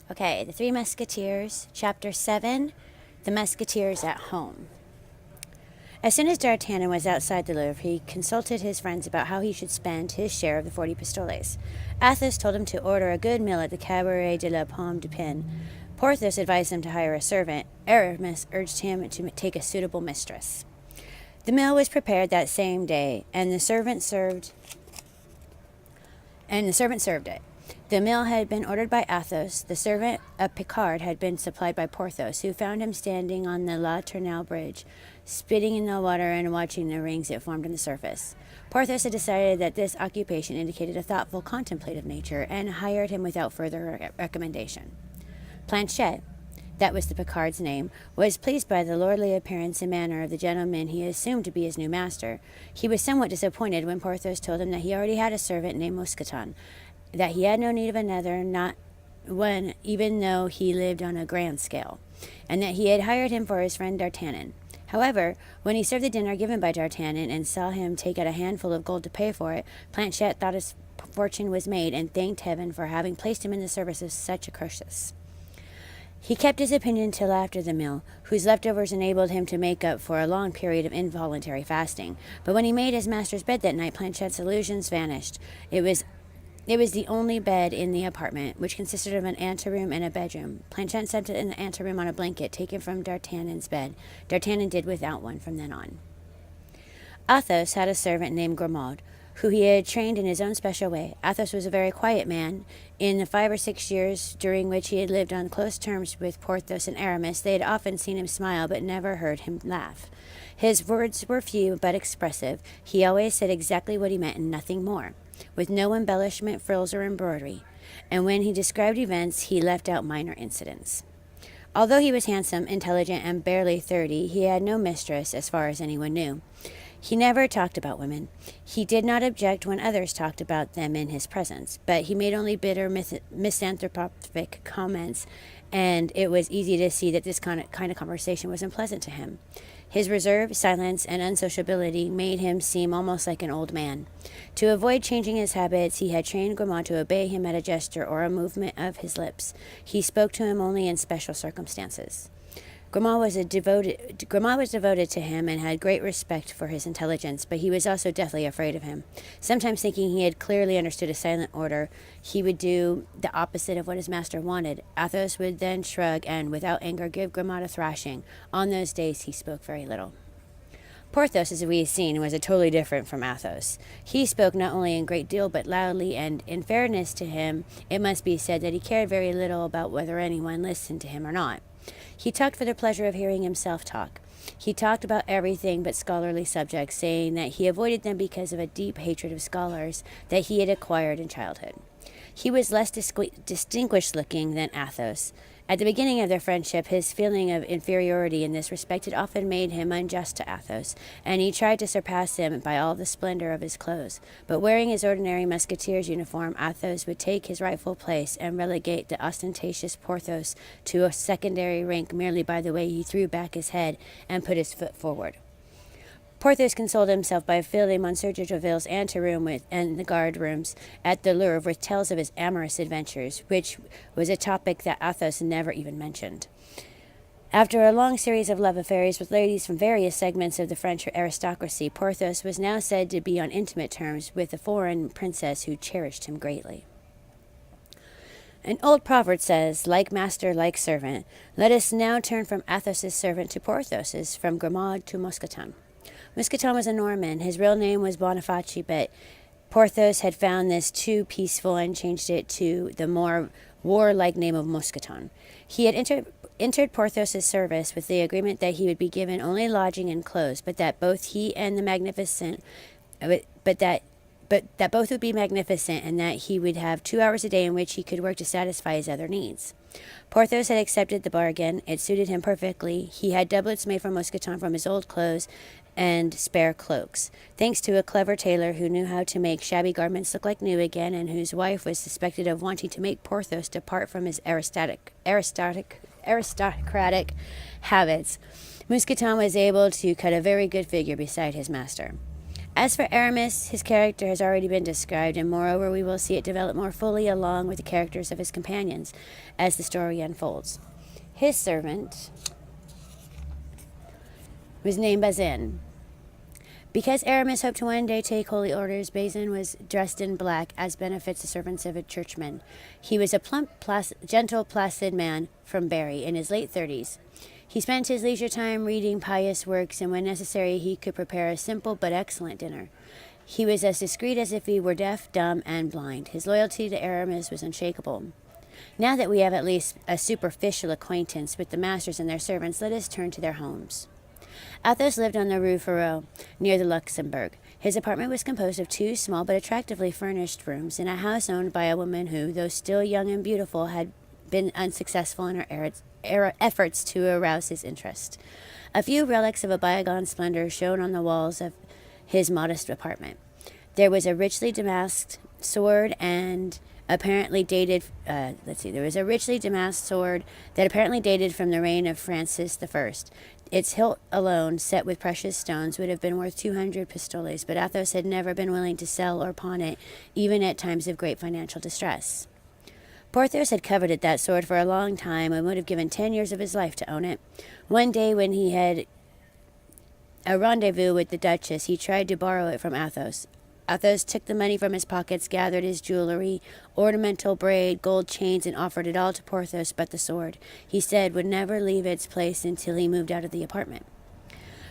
Okay, the Three Musketeers, Chapter 7, The Musketeers at Home. As soon as D'Artagnan was outside the Louvre, he consulted his friends about how he should spend his share of the 40 pistoles. Athos told him to order a good meal at the Cabaret de la Pomme de Pin. Porthos advised him to hire a servant. Aramis urged him to take a suitable mistress. The meal was prepared that same day, and the servant served it. The meal had been ordered by Athos. The servant, a Picard, had been supplied by Porthos, who found him standing on the La Tournelle bridge, spitting in the water and watching the rings it formed on the surface. Porthos had decided that this occupation indicated a thoughtful, contemplative nature, and hired him without further recommendation. Planchet, that was the Picard's name, was pleased by the lordly appearance and manner of the gentleman he assumed to be his new master. He was somewhat disappointed when Porthos told him that he already had a servant named Mousqueton, that he had no need of another, not one, even though he lived on a grand scale, and that he had hired him for his friend D'Artagnan. However, when he served the dinner given by D'Artagnan and saw him take out a handful of gold to pay for it, Planchet thought his fortune was made and thanked heaven for having placed him in the service of such a Croesus. He kept his opinion till after the meal, whose leftovers enabled him to make up for a long period of involuntary fasting. But when he made his master's bed that night, Planchet's illusions vanished. It was the only bed in the apartment, which consisted of an anteroom and a bedroom. Planchet slept in the anteroom on a blanket taken from D'Artagnan's bed. D'Artagnan did without one from then on. Athos had a servant named Grimaud, who he had trained in his own special way. Athos was a very quiet man. In the 5 or 6 years during which he had lived on close terms with Porthos and Aramis, they had often seen him smile but never heard him laugh. His words were few but expressive. He always said exactly what he meant and nothing more, with no embellishment, frills, or embroidery, and when he described events, he left out minor incidents. Although he was handsome, intelligent, and barely 30, he had no mistress, as far as anyone knew. He never talked about women. He did not object when others talked about them in his presence, but he made only bitter, misanthropic comments, and it was easy to see that this kind of conversation was unpleasant to him. His reserve, silence, and unsociability made him seem almost like an old man. To avoid changing his habits, he had trained Grimaud to obey him at a gesture or a movement of his lips. He spoke to him only in special circumstances. Grimaud was devoted to him and had great respect for his intelligence, but he was also deathly afraid of him. Sometimes thinking he had clearly understood a silent order, he would do the opposite of what his master wanted. Athos would then shrug and, without anger, give Grimaud a thrashing. On those days he spoke very little. Porthos, as we have seen, was totally different from Athos. He spoke not only a great deal, but loudly, and in fairness to him, it must be said that he cared very little about whether anyone listened to him or not. He talked for the pleasure of hearing himself talk. He talked about everything but scholarly subjects, saying that he avoided them because of a deep hatred of scholars that he had acquired in childhood. He was less distinguished-looking than Athos. At the beginning of their friendship, his feeling of inferiority in this respect had often made him unjust to Athos, and he tried to surpass him by all the splendor of his clothes. But wearing his ordinary musketeer's uniform, Athos would take his rightful place and relegate the ostentatious Porthos to a secondary rank merely by the way he threw back his head and put his foot forward. Porthos consoled himself by filling Monsieur de Treville's anteroom and the guard-rooms at the Louvre with tales of his amorous adventures, which was a topic that Athos never even mentioned. After a long series of love affairs with ladies from various segments of the French aristocracy, Porthos was now said to be on intimate terms with a foreign princess who cherished him greatly. An old proverb says, like master, like servant. Let us now turn from Athos's servant to Porthos's, from Grimaud to Mousqueton. Mousqueton was a Norman. His real name was Boniface, but Porthos had found this too peaceful and changed it to the more warlike name of Mousqueton. He had entered Porthos's service with the agreement that he would be given only lodging and clothes, but that both he and the magnificent, but that both would be magnificent, and that he would have 2 hours a day in which he could work to satisfy his other needs. Porthos had accepted the bargain. It suited him perfectly. He had doublets made for Mousqueton from his old clothes and spare cloaks, thanks to a clever tailor who knew how to make shabby garments look like new again, and whose wife was suspected of wanting to make Porthos depart from his aristocratic habits. Mousqueton was able to cut a very good figure beside his master. As for Aramis, his character has already been described, and moreover, we will see it develop more fully along with the characters of his companions as the story unfolds. His servant was named Bazin. Because Aramis hoped to one day take holy orders, Bazin was dressed in black, as befits the servants of a churchman. He was a plump, gentle, placid man from Berry, in his late 30s. He spent his leisure time reading pious works, and when necessary he could prepare a simple but excellent dinner. He was as discreet as if he were deaf, dumb, and blind. His loyalty to Aramis was unshakable. Now that we have at least a superficial acquaintance with the masters and their servants, let us turn to their homes. Athos lived on the Rue Férou, near the Luxembourg. His apartment was composed of 2 small but attractively furnished rooms in a house owned by a woman who, though still young and beautiful, had been unsuccessful in her efforts to arouse his interest. A few relics of a bygone splendor shone on the walls of his modest apartment. There was a richly damasked sword and apparently dated. There was a richly damasked sword that apparently dated from the reign of Francis I. Its hilt alone, set with precious stones, would have been worth 200 pistoles, but Athos had never been willing to sell or pawn it, even at times of great financial distress. Porthos had coveted that sword for a long time and would have given 10 years of his life to own it. One day when he had a rendezvous with the Duchess, he tried to borrow it from Athos. Athos took the money from his pockets, gathered his jewelry, ornamental braid, gold chains, and offered it all to Porthos but the sword. He said would never leave its place until he moved out of the apartment.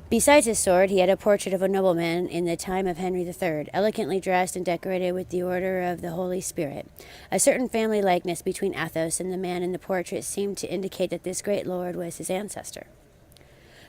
Besides his sword, he had a portrait of a nobleman in the time of Henry III, elegantly dressed and decorated with the Order of the Holy Spirit. A certain family likeness between Athos and the man in the portrait seemed to indicate that this great lord was his ancestor.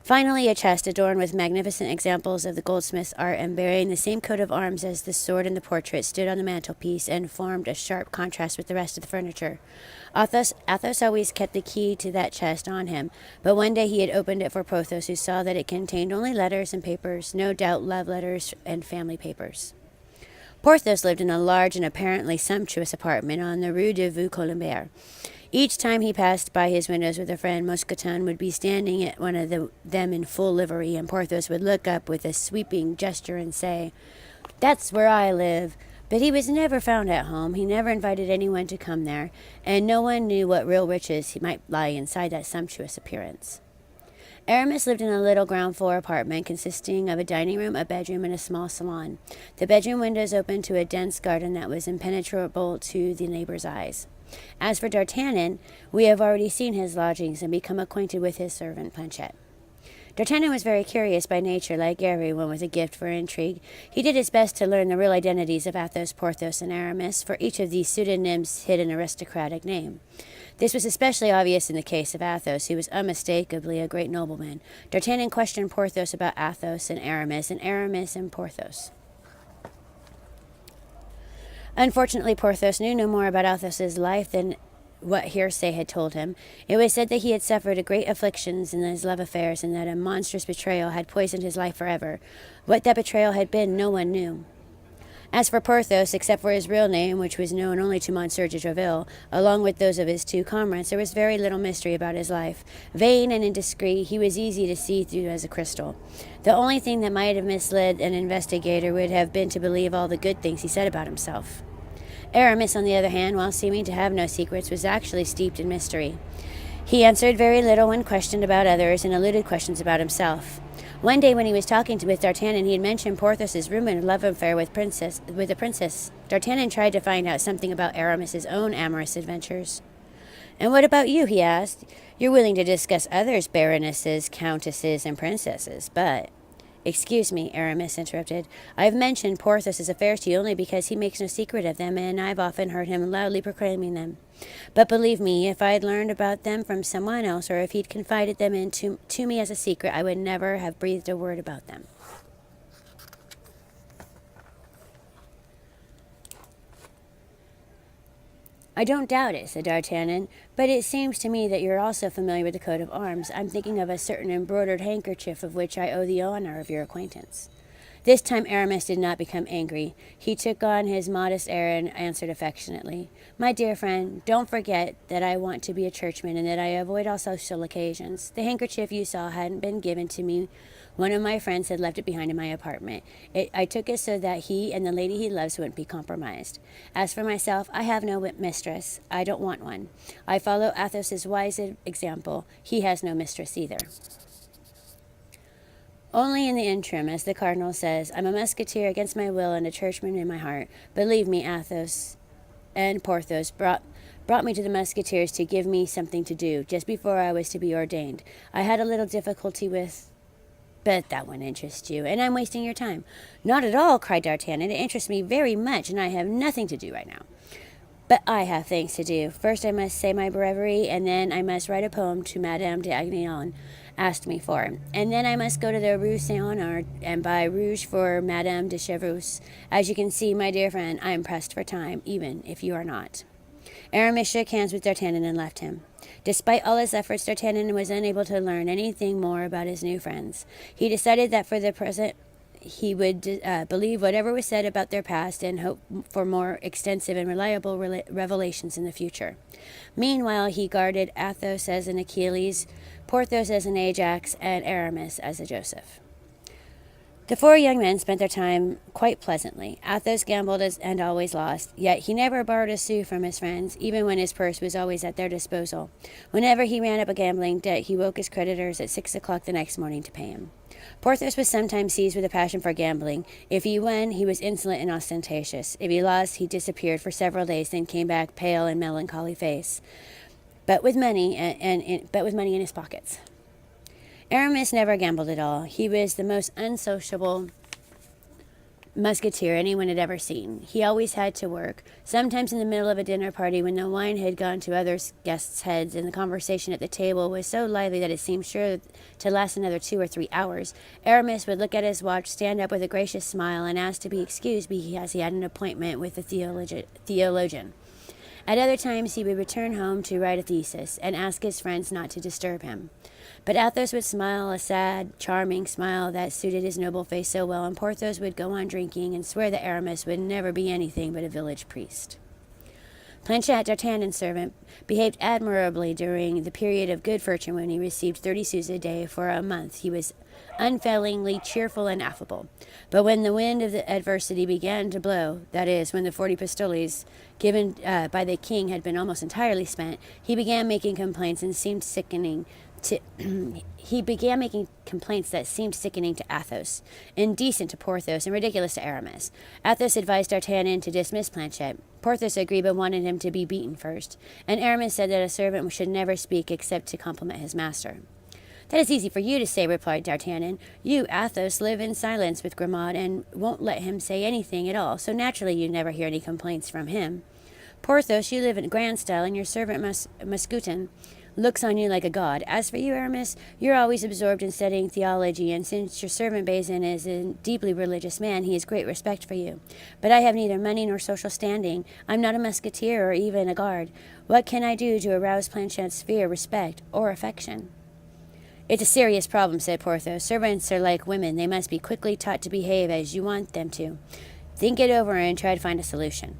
Finally, a chest adorned with magnificent examples of the goldsmith's art and bearing the same coat of arms as the sword in the portrait stood on the mantelpiece and formed a sharp contrast with the rest of the furniture. Athos always kept the key to that chest on him, but one day he had opened it for Porthos, who saw that it contained only letters and papers, no doubt love letters and family papers. Porthos lived in a large and apparently sumptuous apartment on the Rue de Vieux-Colombier. Each time he passed by his windows with a friend, Mousqueton would be standing at one of them in full livery, and Porthos would look up with a sweeping gesture and say, "That's where I live." But he was never found at home. He never invited anyone to come there, and no one knew what real riches might lie inside that sumptuous appearance. Aramis lived in a little ground-floor apartment consisting of a dining room, a bedroom, and a small salon. The bedroom windows opened to a dense garden that was impenetrable to the neighbors' eyes. As for D'Artagnan, we have already seen his lodgings and become acquainted with his servant Planchet. D'Artagnan was very curious by nature, like everyone with a gift for intrigue. He did his best to learn the real identities of Athos, Porthos, and Aramis, for each of these pseudonyms hid an aristocratic name. This was especially obvious in the case of Athos, who was unmistakably a great nobleman. D'Artagnan questioned Porthos about Athos and Aramis and Porthos. Unfortunately, Porthos knew no more about Athos's life than what hearsay had told him. It was said that he had suffered great afflictions in his love affairs and that a monstrous betrayal had poisoned his life forever. What that betrayal had been, no one knew. As for Porthos, except for his real name, which was known only to Monsieur de Treville, along with those of his 2 comrades, there was very little mystery about his life. Vain and indiscreet, he was easy to see through as a crystal. The only thing that might have misled an investigator would have been to believe all the good things he said about himself. Aramis, on the other hand, while seeming to have no secrets, was actually steeped in mystery. He answered very little when questioned about others and eluded questions about himself. One day when he was talking with D'Artagnan, he had mentioned Porthos's rumored love affair with the princess. D'Artagnan tried to find out something about Aramis's own amorous adventures. "And what about you?" he asked. "You're willing to discuss others, baronesses, countesses, and princesses, but—" "Excuse me," Aramis interrupted. "I've mentioned Porthos's affairs to you only because he makes no secret of them, and I've often heard him loudly proclaiming them. But believe me, if I'd learned about them from someone else, or if he'd confided them to me as a secret, I would never have breathed a word about them." "I don't doubt it," said D'Artagnan, "but it seems to me that you're also familiar with the coat of arms. I'm thinking of a certain embroidered handkerchief of which I owe the honor of your acquaintance." This time Aramis did not become angry. He took on his modest air and answered affectionately, "My dear friend, don't forget that I want to be a churchman and that I avoid all social occasions. The handkerchief you saw hadn't been given to me One of my friends had left it behind in my apartment. I took it so that he and the lady he loves wouldn't be compromised. As for myself, I have no mistress. I don't want one. I follow Athos's wise example. He has no mistress either. Only in the interim, as the cardinal says, I'm a musketeer against my will and a churchman in my heart. Believe me, Athos and Porthos brought me to the Musketeers to give me something to do, just before I was to be ordained. I had a little difficulty with... But that wouldn't interest you, and I'm wasting your time. Not at all, cried D'Artagnan. It interests me very much, and I have nothing to do right now. But I have things to do. First I must say my breviary, and then I must write a poem to Madame d'Aignan asked me for. And then I must go to the Rue Saint-Honore and buy rouge for Madame de Chevreuse. As you can see, my dear friend, I am pressed for time, even if you are not. Aramis shook hands with D'Artagnan and left him. Despite all his efforts, D'Artagnan was unable to learn anything more about his new friends. He decided that for the present he would believe whatever was said about their past and hope for more extensive and reliable revelations in the future. Meanwhile, he guarded Athos as an Achilles, Porthos as an Ajax, and Aramis as a Joseph. The four young men spent their time quite pleasantly. Athos gambled and always lost, yet he never borrowed a sou from his friends, even when his purse was always at their disposal. Whenever he ran up a gambling debt, he woke his creditors at 6 o'clock the next morning to pay him. Porthos was sometimes seized with a passion for gambling. If he won, he was insolent and ostentatious. If he lost, he disappeared for several days, then came back pale and melancholy face, but with money in his pockets. Aramis never gambled at all. He was the most unsociable musketeer anyone had ever seen. He always had to work, sometimes in the middle of a dinner party when the wine had gone to other guests' heads and the conversation at the table was so lively that it seemed sure to last another 2 or 3 hours. Aramis would look at his watch, stand up with a gracious smile, and ask to be excused because he had an appointment with a theologian. At other times he would return home to write a thesis and ask his friends not to disturb him. But Athos would smile a sad, charming smile that suited his noble face so well, and Porthos would go on drinking and swear that Aramis would never be anything but a village priest. Planchet, D'Artagnan's servant, behaved admirably during the period of good fortune when he received 30 sous a day for a month. He was unfailingly cheerful and affable. But when the wind of the adversity began to blow, that is, when the 40 pistoles given by the king had been almost entirely spent, he began making complaints that seemed sickening to Athos, indecent to Porthos, and ridiculous to Aramis. Athos advised D'Artagnan to dismiss Planchet. Porthos agreed, but wanted him to be beaten first, and Aramis said that a servant should never speak except to compliment his master. That is easy for you to say, replied D'Artagnan. You, Athos, live in silence with Grimaud and won't let him say anything at all, so naturally you never hear any complaints from him. Porthos, you live in grand style, and your servant Mousqueton looks on you like a god. As for you, Aramis, you're always absorbed in studying theology, and since your servant Bazin is a deeply religious man, he has great respect for you. But I have neither money nor social standing. I'm not a musketeer or even a guard. What can I do to arouse Planchet's fear, respect, or affection? It's a serious problem, said Porthos. Servants are like women. They must be quickly taught to behave as you want them to. Think it over and try to find a solution.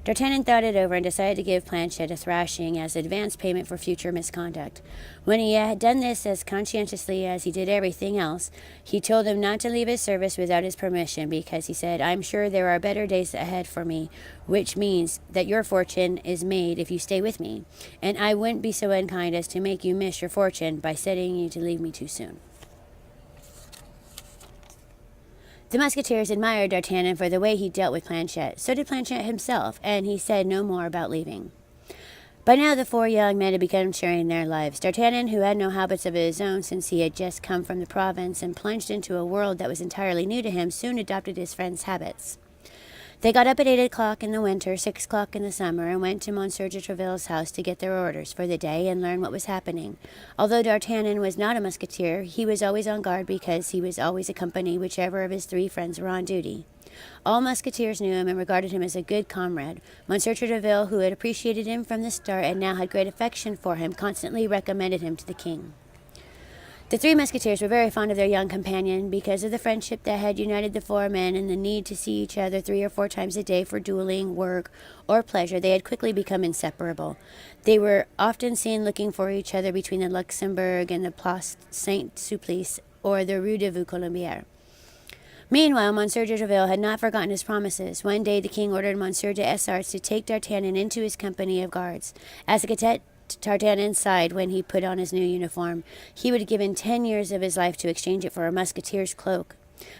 D'Artagnan thought it over and decided to give Planchet a thrashing as advance payment for future misconduct. When he had done this as conscientiously as he did everything else, he told him not to leave his service without his permission, because he said, I'm sure there are better days ahead for me, which means that your fortune is made if you stay with me, and I wouldn't be so unkind as to make you miss your fortune by setting you to leave me too soon. The Musketeers admired D'Artagnan for the way he dealt with Planchet. So did Planchet himself, and he said no more about leaving. By now the four young men had begun sharing their lives. D'Artagnan, who had no habits of his own since he had just come from the province and plunged into a world that was entirely new to him, soon adopted his friend's habits. They got up at 8 o'clock in the winter, 6 o'clock in the summer, and went to Monsieur de Treville's house to get their orders for the day and learn what was happening. Although D'Artagnan was not a musketeer, he was always on guard because he was always accompanying whichever of his 3 friends were on duty. All musketeers knew him and regarded him as a good comrade. Monsieur de Treville, who had appreciated him from the start and now had great affection for him, constantly recommended him to the king. The 3 musketeers were very fond of their young companion because of the friendship that had united the 4 men and the need to see each other 3 or 4 times a day for dueling, work, or pleasure. They had quickly become inseparable. They were often seen looking for each other between the Luxembourg and the Place Saint-Sulpice or the Rue de Vaux Colombier. Meanwhile, Monsieur de Treville had not forgotten his promises. One day the king ordered Monsieur de Essarts to take D'Artagnan into his company of guards. As a cadet, D'Artagnan sighed when he put on his new uniform. He would have given 10 years of his life to exchange it for a musketeer's cloak.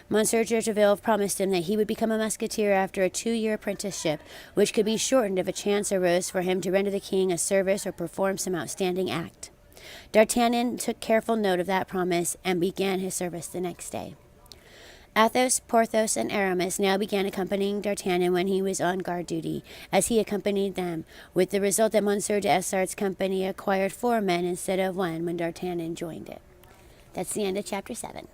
Monsieur de Treville promised him that he would become a musketeer after a 2-year apprenticeship, which could be shortened if a chance arose for him to render the king a service or perform some outstanding act. D'Artagnan took careful note of that promise and began his service the next day. Athos, Porthos, and Aramis now began accompanying D'Artagnan when he was on guard duty, as he accompanied them, with the result that Monsieur de Essarts' company acquired 4 men instead of 1 when D'Artagnan joined it. That's the end of chapter 7.